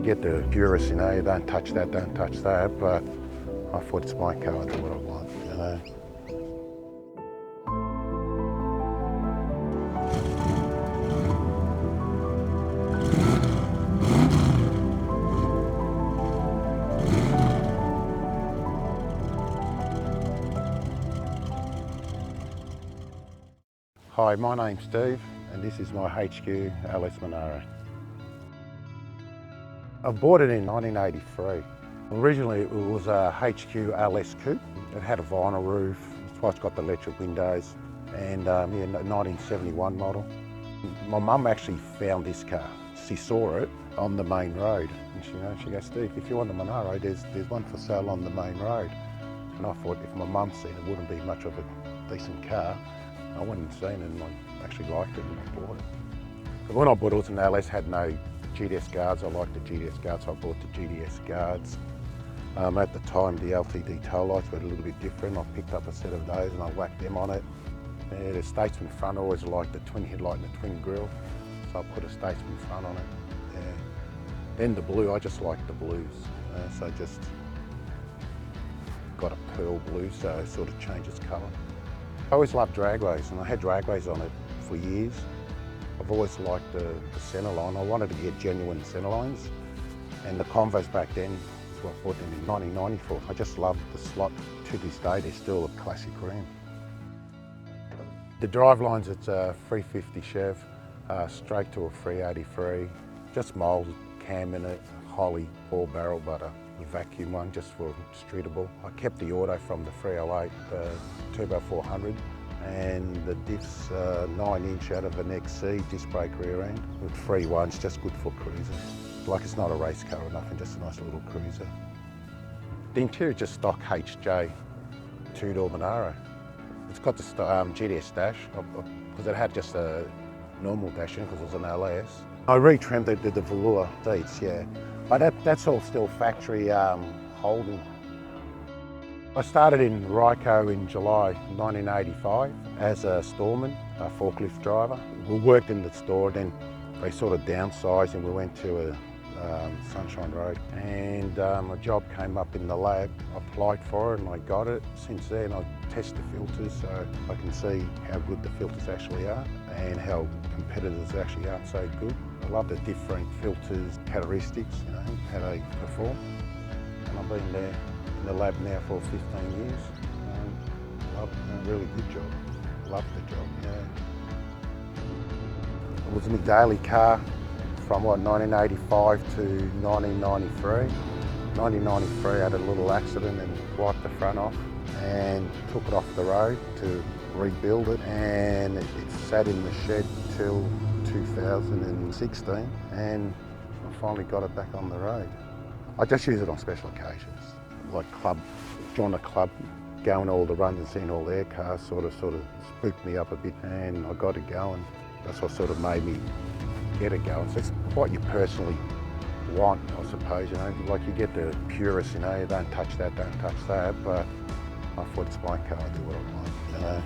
get the purists, you know, don't touch that, but I thought it's my car, I do what I want, you know. Hi, my name's Steve and this is my HQ LS Monaro. I bought it in 1983. Originally it was a HQ LS coupe. It had a vinyl roof, it's got the electric windows, and yeah, 1971 model. My mum actually found this car. She saw it on the main road and she goes, Steve, if you want the Monaro, there's one for sale on the main road. And I thought if my mum seen it, it wouldn't be much of a decent car. I went and seen it and I actually liked it and I bought it. But when I bought it, it was an LS, had no GDS guards. I liked the GDS guards, so I bought the GDS guards. At the time, the LTD tail lights were a little bit different. I picked up a set of those and I whacked them on it. The Statesman front, I always liked the twin headlight and the twin grille, so I put a Statesman front on it. Yeah. Then the blue, I just liked the blues, so I just got a pearl blue, so it sort of changes colour. I always loved dragways, and I had dragways on it for years. I've always liked the centerline. I wanted to get genuine centerlines, and the Convos back then, so I bought them in 1994. I just loved the slot. To this day, they're still a classic ram. The drivelines, it's a 350 Chev, straight to a 383, just mould cam in it, Holly 4-barrel, but a vacuum one just for streetable. I kept the auto from the 308, the Turbo 400, and the diff's 9-inch out of an XC disc brake rear end with 3 ones, just good for cruisers. Like it's not a race car or nothing, just a nice little cruiser. The interior just stock HJ 2-door Monaro. It's got the GDS dash because it had just a normal dash in because it was an LS. I retrimmed it with the velour seats, yeah. But that's all still factory holding. I started in Ryco in July 1985 as a storeman, a forklift driver. We worked in the store, then they sort of downsized and we went to a Sunshine Road. And a job came up in the lab. I applied for it and I got it. Since then I test the filters so I can see how good the filters actually are and how competitors actually aren't so good. I love the different filters, characteristics, you know, how they perform. And I've been there in the lab now for 15 years. Love it, a really good job. Love the job, yeah. It was my daily car from 1985 to 1993. 1993 I had a little accident and wiped the front off and took it off the road to rebuild it, and it sat in the shed till 2016 and I finally got it back on the road. I just use it on special occasions, like join a club, going all the runs and seeing all their cars sort of spooked me up a bit and I got it going. That's what sort of made me get it going. So it's what you personally want, I suppose, you know. Like you get the purists, you know, don't touch that, but I thought it's my car, I do what I want, you know.